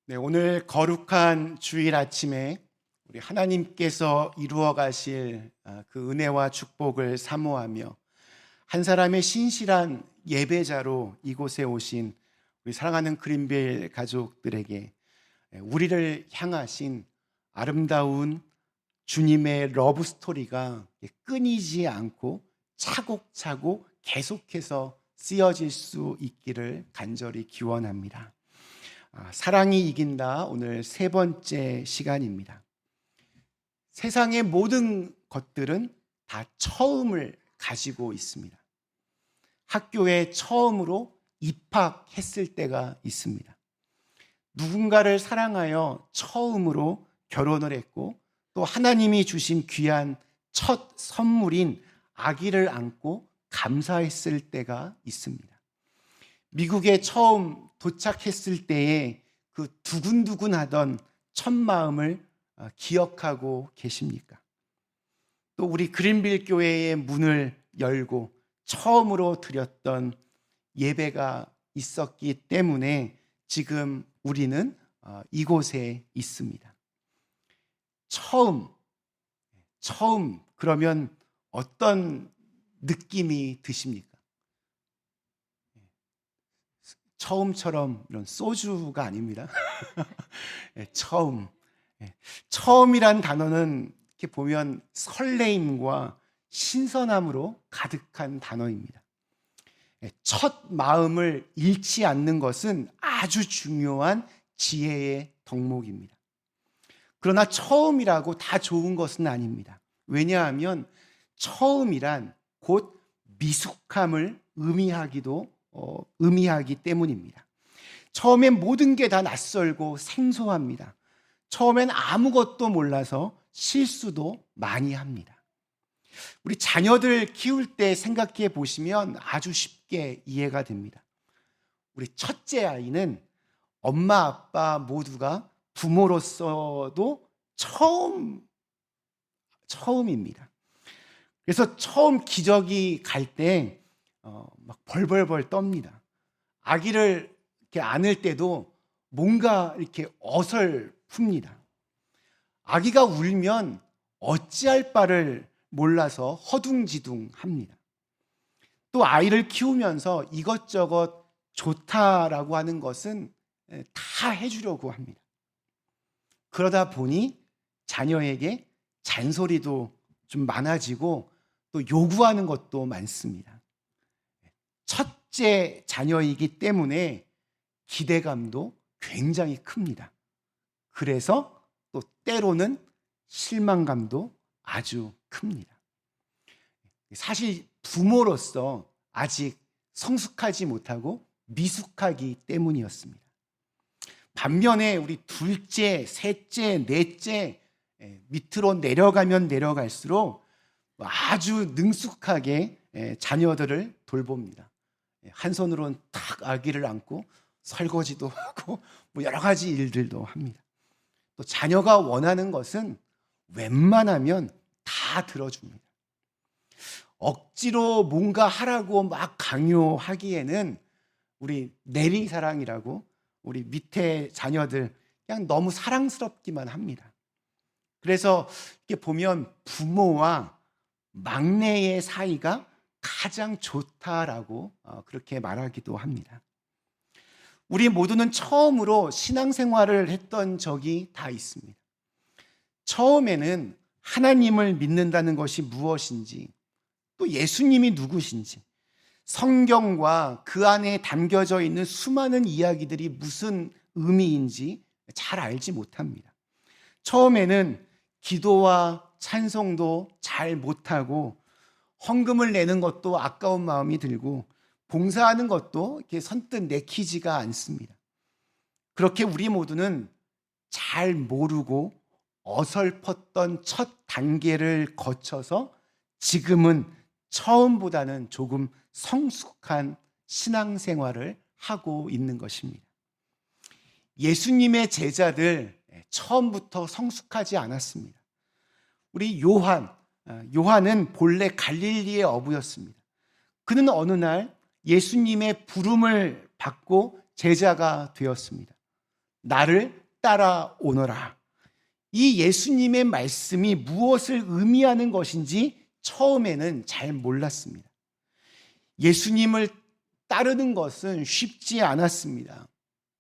네, 오늘 거룩한 주일 아침에 우리 하나님께서 이루어 가실 그 은혜와 축복을 사모하며 한 사람의 신실한 예배자로 이곳에 오신 우리 사랑하는 그린빌 가족들에게 우리를 향하신 아름다운 주님의 러브 스토리가 끊이지 않고 차곡차곡 계속해서 쓰여질 수 있기를 간절히 기원합니다. 사랑이 이긴다. 오늘 세 번째 시간입니다. 세상의 모든 것들은 다 처음을 가지고 있습니다. 학교에 처음으로 입학했을 때가 있습니다. 누군가를 사랑하여 처음으로 결혼을 했고 또 하나님이 주신 귀한 첫 선물인 아기를 안고 감사했을 때가 있습니다. 미국에 처음 도착했을 때의 그 두근두근하던 첫 마음을 기억하고 계십니까? 또 우리 그린빌 교회의 문을 열고 처음으로 드렸던 예배가 있었기 때문에 지금 우리는 이곳에 있습니다. 처음 그러면 어떤 느낌이 드십니까? 처음처럼 이런 소주가 아닙니다. 처음. 처음이란 단어는 이렇게 보면 설레임과 신선함으로 가득한 단어입니다. 첫 마음을 잃지 않는 것은 아주 중요한 지혜의 덕목입니다. 그러나 처음이라고 다 좋은 것은 아닙니다. 왜냐하면 처음이란 곧 미숙함을 의미하기 때문입니다. 처음엔 모든 게 다 낯설고 생소합니다. 처음엔 아무것도 몰라서 실수도 많이 합니다. 우리 자녀들 키울 때 생각해 보시면 아주 쉽게 이해가 됩니다. 우리 첫째 아이는 엄마, 아빠 모두가 부모로서도 처음입니다. 그래서 처음 기저귀 갈 때 막 벌벌벌 떱니다. 아기를 이렇게 안을 때도 뭔가 이렇게 어설픕니다. 아기가 울면 어찌할 바를 몰라서 허둥지둥합니다. 또 아이를 키우면서 이것저것 좋다라고 하는 것은 다 해주려고 합니다. 그러다 보니 자녀에게 잔소리도 좀 많아지고 또 요구하는 것도 많습니다. 첫째 자녀이기 때문에 기대감도 굉장히 큽니다. 그래서 또 때로는 실망감도 아주 큽니다. 사실 부모로서 아직 성숙하지 못하고 미숙하기 때문이었습니다. 반면에 우리 둘째, 셋째, 넷째 밑으로 내려가면 내려갈수록 아주 능숙하게 자녀들을 돌봅니다. 한 손으로는 탁 아기를 안고 설거지도 하고 여러 가지 일들도 합니다. 또 자녀가 원하는 것은 웬만하면 다 들어줍니다. 억지로 뭔가 하라고 막 강요하기에는 우리 내리사랑이라고 우리 밑에 자녀들 그냥 너무 사랑스럽기만 합니다. 그래서 이렇게 보면 부모와 막내의 사이가 가장 좋다라고 그렇게 말하기도 합니다. 우리 모두는 처음으로 신앙생활을 했던 적이 다 있습니다. 처음에는 하나님을 믿는다는 것이 무엇인지, 또 예수님이 누구신지, 성경과 그 안에 담겨져 있는 수많은 이야기들이 무슨 의미인지 잘 알지 못합니다. 처음에는 기도와 찬송도 잘 못하고 헌금을 내는 것도 아까운 마음이 들고 봉사하는 것도 이렇게 선뜻 내키지가 않습니다. 그렇게 우리 모두는 잘 모르고 어설펐던 첫 단계를 거쳐서 지금은 처음보다는 조금 성숙한 신앙생활을 하고 있는 것입니다. 예수님의 제자들 처음부터 성숙하지 않았습니다. 우리 요한은 본래 갈릴리의 어부였습니다. 그는 어느 날 예수님의 부름을 받고 제자가 되었습니다. 나를 따라오너라. 이 예수님의 말씀이 무엇을 의미하는 것인지 처음에는 잘 몰랐습니다. 예수님을 따르는 것은 쉽지 않았습니다.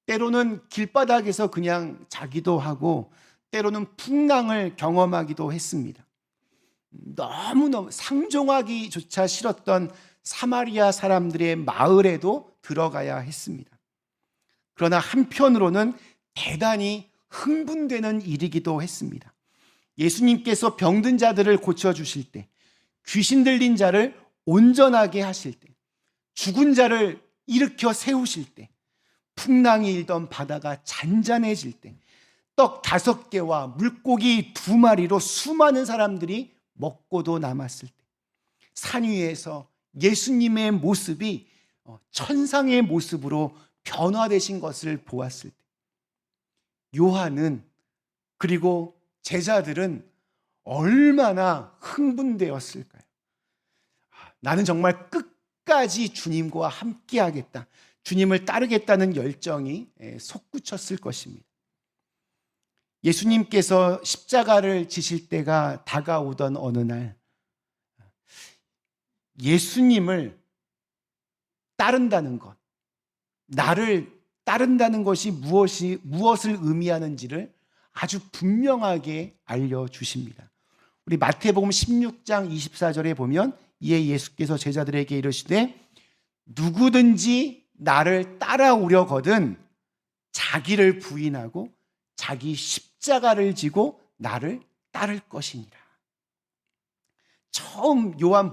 때로는 길바닥에서 그냥 자기도 하고 때로는 풍랑을 경험하기도 했습니다. 너무너무 상종하기조차 싫었던 사마리아 사람들의 마을에도 들어가야 했습니다. 그러나 한편으로는 대단히 흥분되는 일이기도 했습니다. 예수님께서 병든 자들을 고쳐주실 때, 귀신 들린 자를 온전하게 하실 때, 죽은 자를 일으켜 세우실 때, 풍랑이 일던 바다가 잔잔해질 때, 떡 5개와 물고기 2마리로 수많은 사람들이 먹고도 남았을 때, 산 위에서 예수님의 모습이 천상의 모습으로 변화되신 것을 보았을 때, 요한은 그리고 제자들은 얼마나 흥분되었을까요? 나는 정말 끝까지 주님과 함께하겠다, 주님을 따르겠다는 열정이 솟구쳤을 것입니다. 예수님께서 십자가를 지실 때가 다가오던 어느 날, 예수님을 따른다는 것, 나를 따른다는 것이 무엇을 의미하는지를 아주 분명하게 알려주십니다. 우리 마태복음 16장 24절에 보면 이에 예수께서 제자들에게 이르시되 누구든지 나를 따라오려거든 자기를 부인하고 자기 십자가를 지고 나를 따를 것이니라. 처음 요한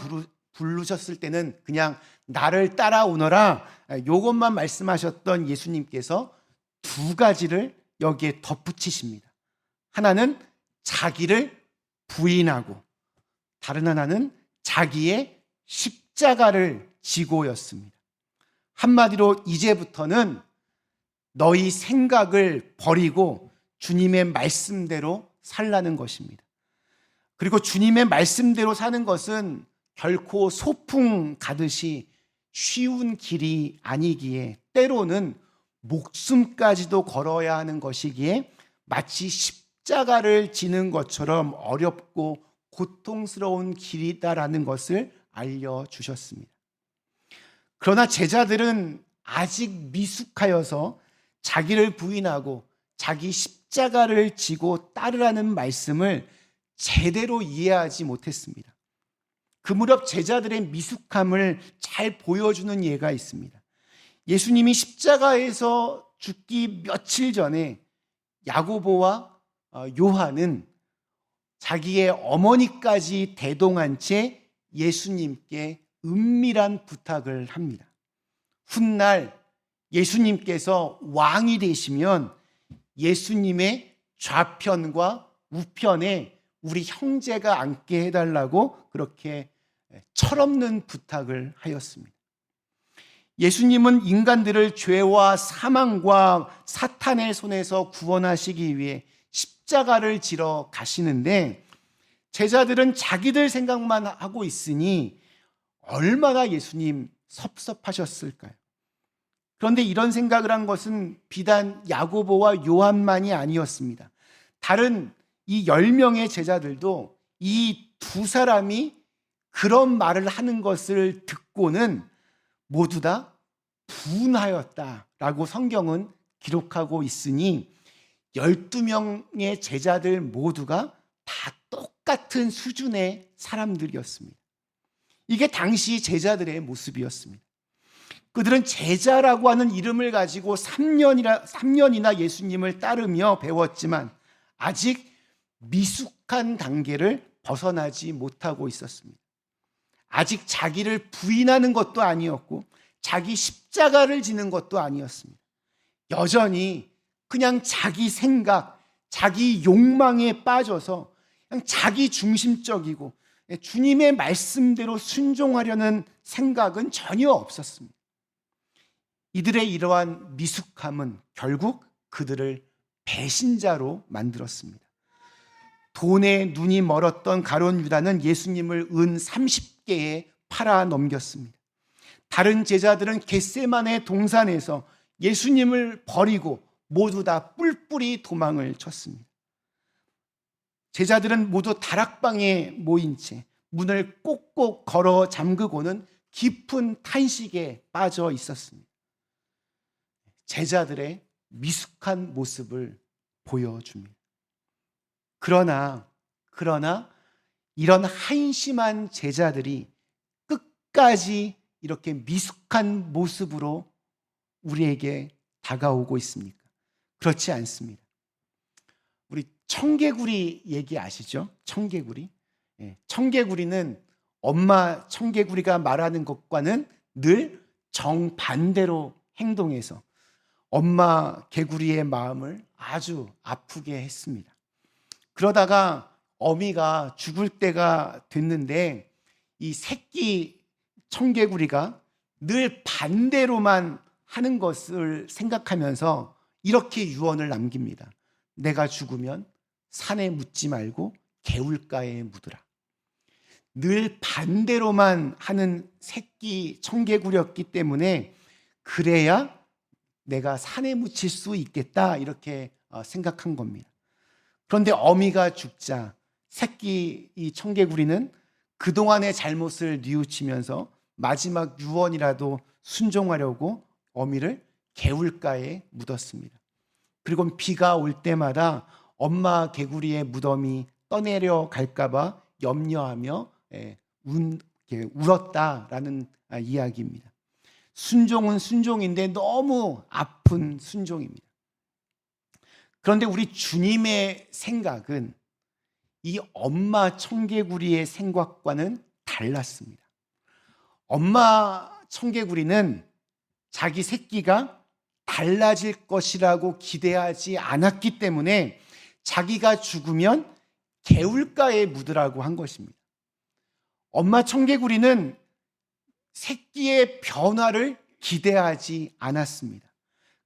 부르셨을 때는 그냥 나를 따라오너라 요것만 말씀하셨던 예수님께서 2가지를 여기에 덧붙이십니다. 하나는 자기를 부인하고 다른 하나는 자기의 십자가를 지고였습니다. 한마디로 이제부터는 너희 생각을 버리고 주님의 말씀대로 살라는 것입니다. 그리고 주님의 말씀대로 사는 것은 결코 소풍 가듯이 쉬운 길이 아니기에 때로는 목숨까지도 걸어야 하는 것이기에 마치 십자가를 지는 것처럼 어렵고 고통스러운 길이다라는 것을 알려주셨습니다. 그러나 제자들은 아직 미숙하여서 자기를 부인하고 자기 십자가를 지고 따르라는 말씀을 제대로 이해하지 못했습니다. 그 무렵 제자들의 미숙함을 잘 보여주는 예가 있습니다. 예수님이 십자가에서 죽기 며칠 전에 야고보와 요한은 자기의 어머니까지 대동한 채 예수님께 은밀한 부탁을 합니다. 훗날 예수님께서 왕이 되시면 예수님의 좌편과 우편에 우리 형제가 앉게 해달라고 그렇게 철없는 부탁을 하였습니다. 예수님은 인간들을 죄와 사망과 사탄의 손에서 구원하시기 위해 십자가를 지러 가시는데 제자들은 자기들 생각만 하고 있으니 얼마나 예수님 섭섭하셨을까요? 그런데 이런 생각을 한 것은 비단 야고보와 요한만이 아니었습니다. 다른 이 10명의 제자들도 이 2사람이 그런 말을 하는 것을 듣고는 모두 다 분하였다라고 성경은 기록하고 있으니 12명의 제자들 모두가 다 똑같은 수준의 사람들이었습니다. 이게 당시 제자들의 모습이었습니다. 그들은 제자라고 하는 이름을 가지고 3년이나 예수님을 따르며 배웠지만 아직 미숙한 단계를 벗어나지 못하고 있었습니다. 아직 자기를 부인하는 것도 아니었고 자기 십자가를 지는 것도 아니었습니다. 여전히 그냥 자기 생각, 자기 욕망에 빠져서 그냥 자기 중심적이고 주님의 말씀대로 순종하려는 생각은 전혀 없었습니다. 이들의 이러한 미숙함은 결국 그들을 배신자로 만들었습니다. 돈에 눈이 멀었던 가룟 유다는 예수님을 은 30개에 팔아 넘겼습니다. 다른 제자들은 겟세마네 동산에서 예수님을 버리고 모두 다 뿔뿔이 도망을 쳤습니다. 제자들은 모두 다락방에 모인 채 문을 꼭꼭 걸어 잠그고는 깊은 탄식에 빠져 있었습니다. 제자들의 미숙한 모습을 보여줍니다. 그러나 이런 한심한 제자들이 끝까지 이렇게 미숙한 모습으로 우리에게 다가오고 있습니까? 그렇지 않습니다. 우리 청개구리 얘기 아시죠? 청개구리. 청개구리는 엄마 청개구리가 말하는 것과는 늘 정반대로 행동해서 엄마 개구리의 마음을 아주 아프게 했습니다. 그러다가 어미가 죽을 때가 됐는데 이 새끼 청개구리가 늘 반대로만 하는 것을 생각하면서 이렇게 유언을 남깁니다. 내가 죽으면 산에 묻지 말고 개울가에 묻으라. 늘 반대로만 하는 새끼 청개구리였기 때문에 그래야 내가 산에 묻힐 수 있겠다 이렇게 생각한 겁니다. 그런데 어미가 죽자 새끼 이 청개구리는 그동안의 잘못을 뉘우치면서 마지막 유언이라도 순종하려고 어미를 개울가에 묻었습니다. 그리고 비가 올 때마다 엄마 개구리의 무덤이 떠내려 갈까봐 염려하며 울었다라는 이야기입니다. 순종은 순종인데 너무 아픈 순종입니다. 그런데 우리 주님의 생각은 이 엄마 청개구리의 생각과는 달랐습니다. 엄마 청개구리는 자기 새끼가 달라질 것이라고 기대하지 않았기 때문에 자기가 죽으면 개울가에 묻으라고 한 것입니다. 엄마 청개구리는 새끼의 변화를 기대하지 않았습니다.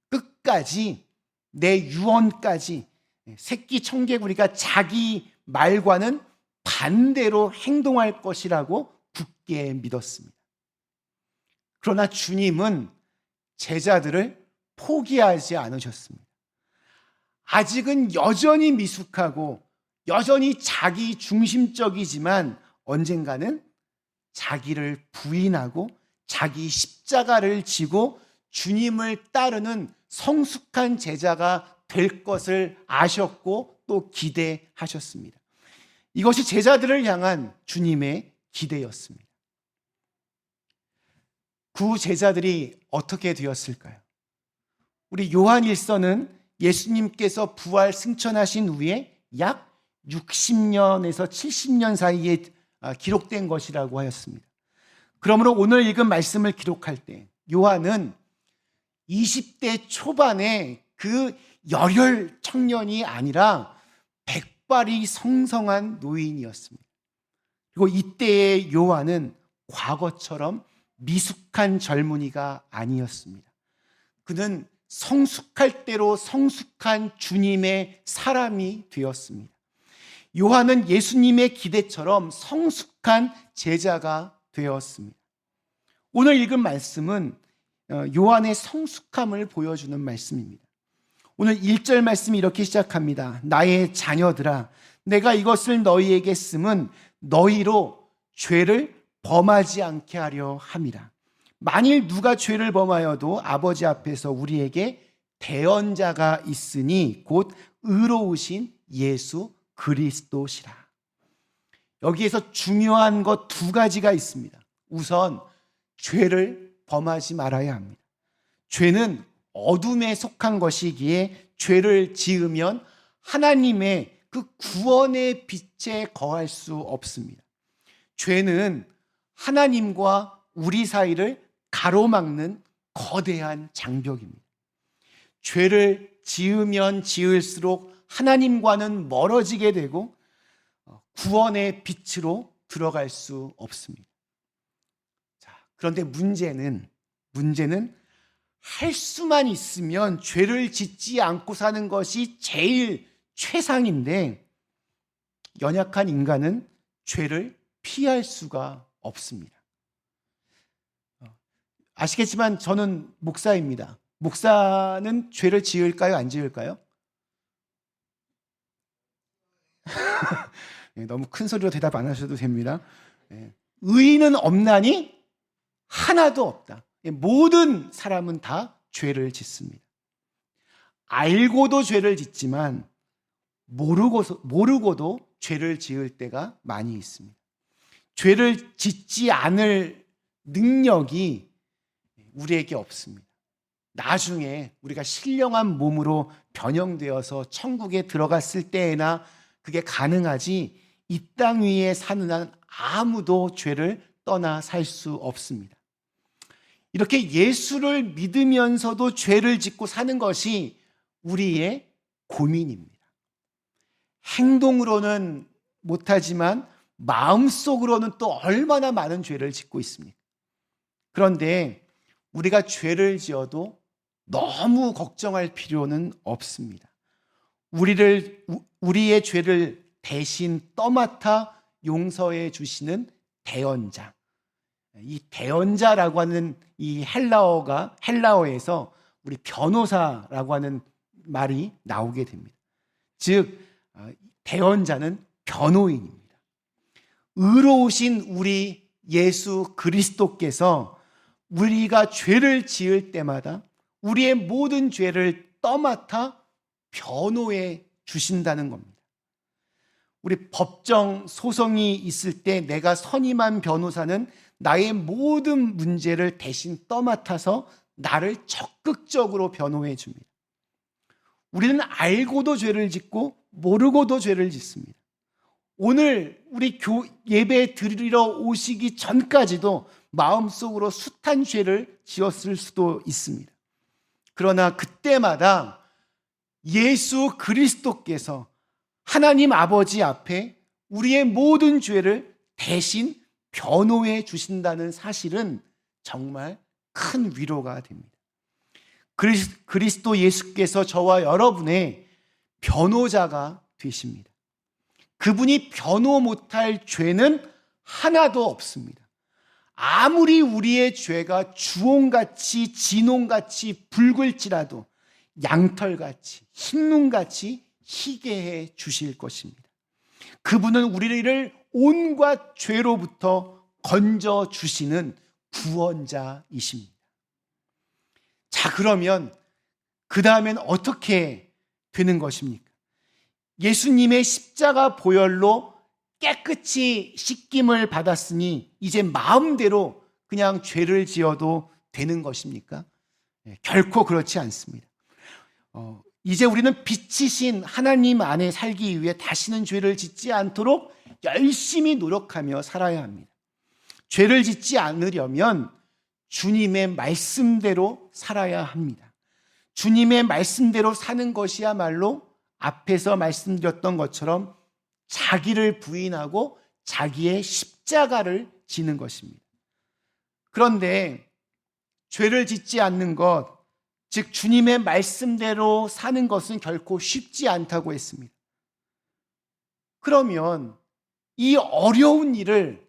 끝까지 내 유언까지 새끼 청개구리가 자기 말과는 반대로 행동할 것이라고 굳게 믿었습니다. 그러나 주님은 제자들을 포기하지 않으셨습니다. 아직은 여전히 미숙하고 여전히 자기 중심적이지만 언젠가는 자기를 부인하고 자기 십자가를 지고 주님을 따르는 성숙한 제자가 될 것을 아셨고 또 기대하셨습니다. 이것이 제자들을 향한 주님의 기대였습니다. 그 제자들이 어떻게 되었을까요? 우리 요한일서는 예수님께서 부활 승천하신 후에 약 60년에서 70년 사이에 기록된 것이라고 하였습니다. 그러므로 오늘 읽은 말씀을 기록할 때 요한은 20대 초반의 그 열혈 청년이 아니라 백발이 성성한 노인이었습니다. 그리고 이때의 요한은 과거처럼 미숙한 젊은이가 아니었습니다. 그는 성숙할 대로 성숙한 주님의 사람이 되었습니다. 요한은 예수님의 기대처럼 성숙한 제자가 되었습니다. 오늘 읽은 말씀은 요한의 성숙함을 보여주는 말씀입니다. 오늘 1절 말씀이 이렇게 시작합니다. 나의 자녀들아, 내가 이것을 너희에게 쓰면 너희로 죄를 범하지 않게 하려 함이라. 만일 누가 죄를 범하여도 아버지 앞에서 우리에게 대언자가 있으니 곧 의로우신 예수 그리스도시라. 여기에서 중요한 것 두 가지가 있습니다. 우선 죄를 범하지 말아야 합니다. 죄는 어둠에 속한 것이기에 죄를 지으면 하나님의 그 구원의 빛에 거할 수 없습니다. 죄는 하나님과 우리 사이를 가로막는 거대한 장벽입니다. 죄를 지으면 지을수록 하나님과는 멀어지게 되고 구원의 빛으로 들어갈 수 없습니다. 자, 그런데 문제는 할 수만 있으면 죄를 짓지 않고 사는 것이 제일 최상인데 연약한 인간은 죄를 피할 수가 없습니다. 아시겠지만 저는 목사입니다. 목사는 죄를 지을까요? 안 지을까요? 너무 큰 소리로 대답 안 하셔도 됩니다. 의인은 없나니 하나도 없다. 모든 사람은 다 죄를 짓습니다. 알고도 죄를 짓지만 모르고도 죄를 지을 때가 많이 있습니다. 죄를 짓지 않을 능력이 우리에게 없습니다. 나중에 우리가 신령한 몸으로 변형되어서 천국에 들어갔을 때에나 그게 가능하지, 이 땅 위에 사는 한 아무도 죄를 떠나 살 수 없습니다. 이렇게 예수를 믿으면서도 죄를 짓고 사는 것이 우리의 고민입니다. 행동으로는 못하지만 마음속으로는 또 얼마나 많은 죄를 짓고 있습니까? 그런데 우리가 죄를 지어도 너무 걱정할 필요는 없습니다. 우리의 죄를 대신 떠맡아 용서해 주시는 대언자. 이 대언자라고 하는 이 헬라어에서 우리 변호사라고 하는 말이 나오게 됩니다. 즉, 대언자는 변호인입니다. 의로우신 우리 예수 그리스도께서 우리가 죄를 지을 때마다 우리의 모든 죄를 떠맡아 변호해 주신다는 겁니다. 우리 법정 소송이 있을 때 내가 선임한 변호사는 나의 모든 문제를 대신 떠맡아서 나를 적극적으로 변호해 줍니다. 우리는 알고도 죄를 짓고 모르고도 죄를 짓습니다. 오늘 우리 예배 드리러 오시기 전까지도 마음속으로 숱한 죄를 지었을 수도 있습니다. 그러나 그때마다 예수 그리스도께서 하나님 아버지 앞에 우리의 모든 죄를 대신 변호해 주신다는 사실은 정말 큰 위로가 됩니다. 그리스도 예수께서 저와 여러분의 변호자가 되십니다. 그분이 변호 못할 죄는 하나도 없습니다. 아무리 우리의 죄가 주홍같이 진홍같이 붉을지라도 양털같이 흰눈같이 희게 해 주실 것입니다. 그분은 우리를 온갖 죄로부터 건져 주시는 구원자이십니다. 자, 그러면 그 다음엔 어떻게 되는 것입니까? 예수님의 십자가 보혈로 깨끗이 씻김을 받았으니 이제 마음대로 그냥 죄를 지어도 되는 것입니까? 결코 그렇지 않습니다. 이제 우리는 빛이신 하나님 안에 살기 위해 다시는 죄를 짓지 않도록 열심히 노력하며 살아야 합니다. 죄를 짓지 않으려면 주님의 말씀대로 살아야 합니다. 주님의 말씀대로 사는 것이야말로 앞에서 말씀드렸던 것처럼 자기를 부인하고 자기의 십자가를 지는 것입니다. 그런데 죄를 짓지 않는 것, 즉 주님의 말씀대로 사는 것은 결코 쉽지 않다고 했습니다. 그러면 이 어려운 일을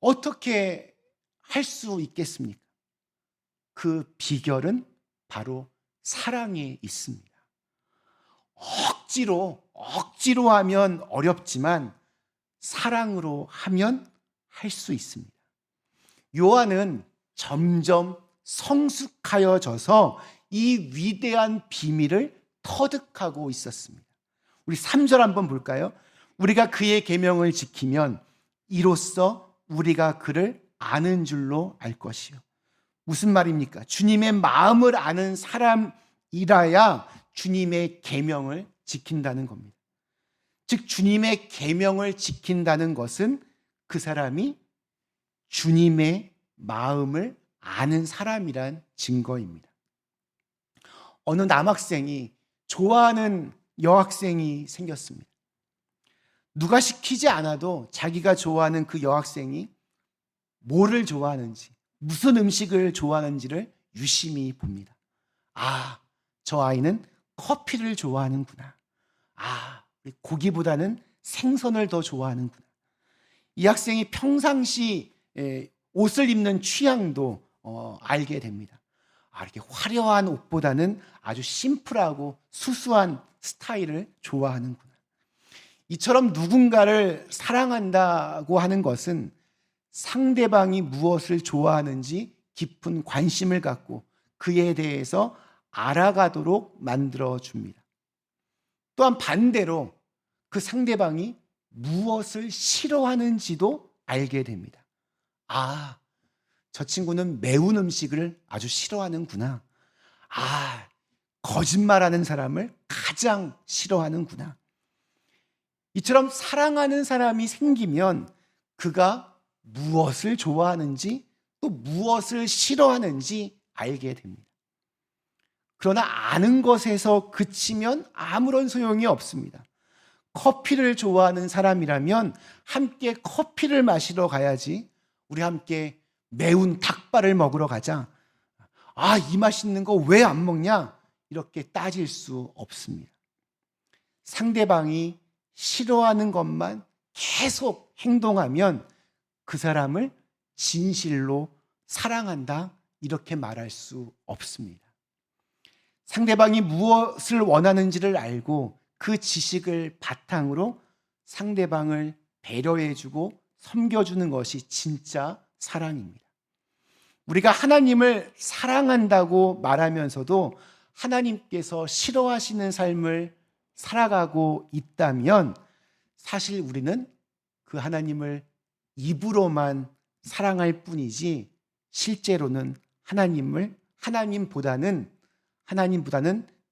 어떻게 할 수 있겠습니까? 그 비결은 바로 사랑에 있습니다. 억지로 하면 어렵지만 사랑으로 하면 할 수 있습니다. 요한은 점점 성숙하여져서 이 위대한 비밀을 터득하고 있었습니다. 우리 3절 한번 볼까요? 우리가 그의 계명을 지키면 이로써 우리가 그를 아는 줄로 알 것이요. 무슨 말입니까? 주님의 마음을 아는 사람이라야 주님의 계명을 지킨다는 겁니다. 즉 주님의 계명을 지킨다는 것은 그 사람이 주님의 마음을 아는 사람이란 증거입니다. 어느 남학생이 좋아하는 여학생이 생겼습니다. 누가 시키지 않아도 자기가 좋아하는 그 여학생이 뭐를 좋아하는지, 무슨 음식을 좋아하는지를 유심히 봅니다. 아, 저 아이는 커피를 좋아하는구나. 아, 고기보다는 생선을 더 좋아하는구나. 이 학생이 평상시 옷을 입는 취향도 알게 됩니다. 이렇게 화려한 옷보다는 아주 심플하고 수수한 스타일을 좋아하는구나. 이처럼 누군가를 사랑한다고 하는 것은 상대방이 무엇을 좋아하는지 깊은 관심을 갖고 그에 대해서 알아가도록 만들어줍니다. 또한 반대로 그 상대방이 무엇을 싫어하는지도 알게 됩니다. 저 친구는 매운 음식을 아주 싫어하는구나. 거짓말하는 사람을 가장 싫어하는구나. 이처럼 사랑하는 사람이 생기면 그가 무엇을 좋아하는지 또 무엇을 싫어하는지 알게 됩니다. 그러나 아는 것에서 그치면 아무런 소용이 없습니다. 커피를 좋아하는 사람이라면 함께 커피를 마시러 가야지, 우리 함께 매운 닭발을 먹으러 가자, 이 맛있는 거 왜 안 먹냐, 이렇게 따질 수 없습니다. 상대방이 싫어하는 것만 계속 행동하면 그 사람을 진실로 사랑한다, 이렇게 말할 수 없습니다. 상대방이 무엇을 원하는지를 알고 그 지식을 바탕으로 상대방을 배려해주고 섬겨주는 것이 진짜 사랑입니다. 우리가 하나님을 사랑한다고 말하면서도 하나님께서 싫어하시는 삶을 살아가고 있다면 사실 우리는 그 하나님을 입으로만 사랑할 뿐이지 실제로는 하나님보다는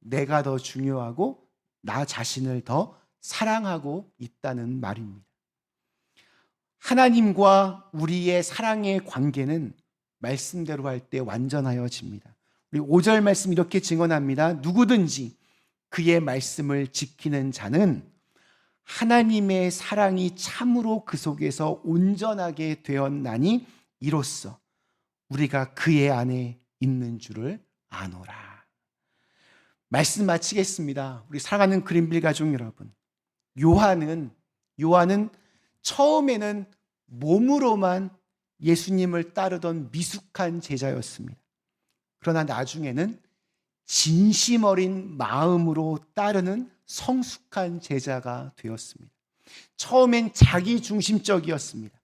내가 더 중요하고 나 자신을 더 사랑하고 있다는 말입니다. 하나님과 우리의 사랑의 관계는 말씀대로 할 때 완전하여집니다. 우리 5절 말씀 이렇게 증언합니다. 누구든지 그의 말씀을 지키는 자는 하나님의 사랑이 참으로 그 속에서 온전하게 되었나니 이로써 우리가 그의 안에 있는 줄을 아노라. 말씀 마치겠습니다. 우리 사랑하는 그린빌 가족 여러분, 요한은 처음에는 몸으로만 예수님을 따르던 미숙한 제자였습니다. 그러나 나중에는 진심 어린 마음으로 따르는 성숙한 제자가 되었습니다. 처음엔 자기 중심적이었습니다.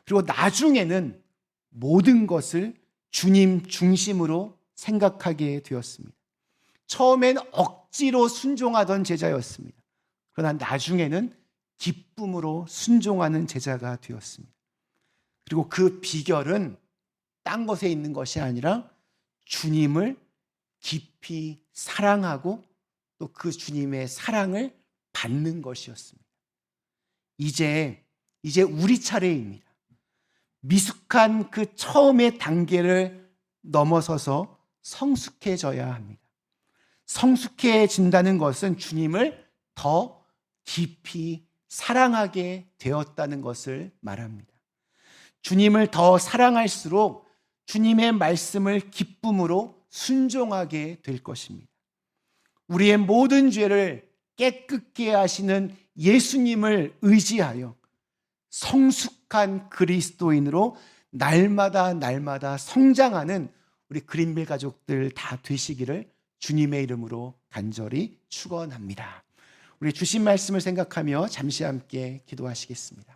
그리고 나중에는 모든 것을 주님 중심으로 생각하게 되었습니다. 처음엔 억지로 순종하던 제자였습니다. 그러나 나중에는 기쁨으로 순종하는 제자가 되었습니다. 그리고 그 비결은 딴 것에 있는 것이 아니라 주님을 깊이 사랑하고 또 그 주님의 사랑을 받는 것이었습니다. 이제 우리 차례입니다. 미숙한 그 처음의 단계를 넘어서서 성숙해져야 합니다. 성숙해진다는 것은 주님을 더 깊이 사랑하게 되었다는 것을 말합니다. 주님을 더 사랑할수록 주님의 말씀을 기쁨으로 순종하게 될 것입니다. 우리의 모든 죄를 깨끗게 하시는 예수님을 의지하여 성숙한 그리스도인으로 날마다 성장하는 우리 그린빌 가족들 다 되시기를 주님의 이름으로 간절히 축원합니다. 우리 주신 말씀을 생각하며 잠시 함께 기도하시겠습니다.